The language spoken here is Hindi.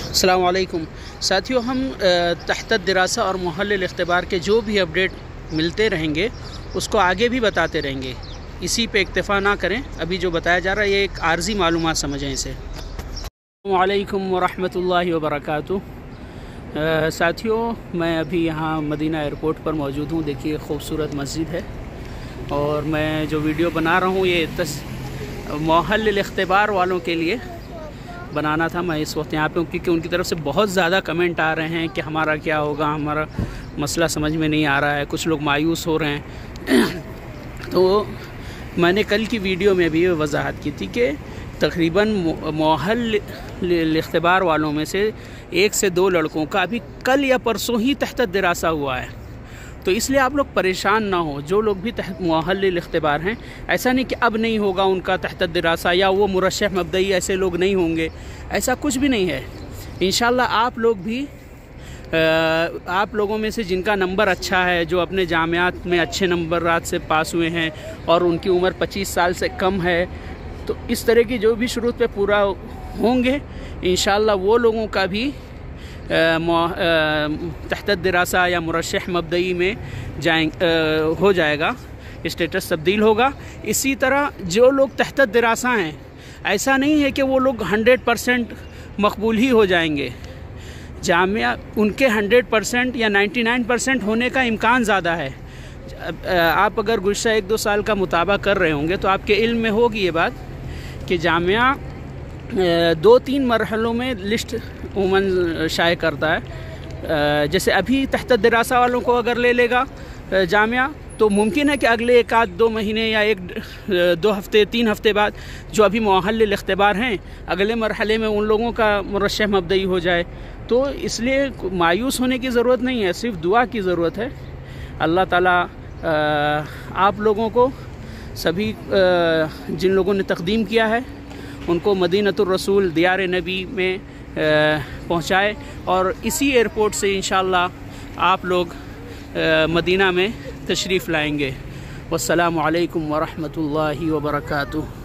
अस्सलाम वालेकुम साथियों, हम तहत दिरासा और मुहल्लिल इख्तिबार के जो भी अपडेट मिलते रहेंगे उसको आगे भी बताते रहेंगे। इसी पे इक्तफ़ा ना करें। अभी जो बताया जा रहा है ये एक आर्जी मालूमात समझें इसे। अस्सलाम वालेकुम वरहमतुल्लाहि वबरकातुहू। साथियों, मैं अभी यहाँ मदीना एयरपोर्ट पर मौजूद हूँ। देखिए खूबसूरत मस्जिद है और मैं जो वीडियो बना रहा हूँ ये मुहल्लिल इख्तिबार वालों के लिए बनाना था। मैं इस वक्त यहाँ पे हूँ क्योंकि उनकी तरफ से बहुत ज़्यादा कमेंट आ रहे हैं कि हमारा क्या होगा, हमारा मसला समझ में नहीं आ रहा है, कुछ लोग मायूस हो रहे हैं। तो मैंने कल की वीडियो में भी वजाहत की थी कि तकरीबन मुहल्लिल इख्तिबार वालों में से 1 से 2 लड़कों का अभी कल या परसों ही तहत दिरासा हुआ है। तो इसलिए आप लोग परेशान ना हो। जो लोग भी तहत मुहल्लिल इख्तिबार हैं, ऐसा नहीं कि अब नहीं होगा उनका तहत दिरासा या वो मुरश्शिह मबदई ऐसे लोग नहीं होंगे, ऐसा कुछ भी नहीं है। इंशाल्लाह आप लोग भी आप लोगों में से जिनका नंबर अच्छा है, जो अपने जामियात में अच्छे नंबरात से पास हुए हैं और उनकी उम्र 25 साल से कम है, तो इस तरह की जो भी शुरूत पे पूरा होंगे इंशाल्लाह वो लोगों का भी तहत दिरासा या मुरश्शिह मबदई में हो जाएगा, स्टेटस तब्दील होगा। इसी तरह जो लोग तहत दिरासा हैं, ऐसा नहीं है कि वो लोग 100% मकबूल ही हो जाएंगे। जामिया उनके 100% या 99% होने का इम्कान ज़्यादा है। आप अगर गुज़श्ता 1-2 साल का मुताबा कर रहे होंगे तो आपके इल्म में होगी ये बात कि जामिया 2-3 मरहलों में लिस्ट उमूमन शाये करता है। जैसे अभी तहत दिरासा वालों को अगर ले लेगा जामिया, तो मुमकिन है कि अगले 1-2 महीने या 1-2 हफ्ते 3 हफ्ते बाद जो अभी मुहल्लिल इख्तिबार हैं, अगले मरहले में उन लोगों का मुरश्शिह मबदई हो जाए। तो इसलिए मायूस होने की ज़रूरत नहीं है, सिर्फ दुआ की ज़रूरत है। अल्लाह ताला आप लोगों को सभी जिन लोगों ने तक़दीम किया है उनको मदीनतुर रसूल दियार नबी में पहुँचाए और इसी एयरपोर्ट से इंशाअल्लाह आप लोग मदीना में तशरीफ़ लाएंगे। वस्सलामु अलैकुम वरहमतुल्लाहि वबरकातुहू।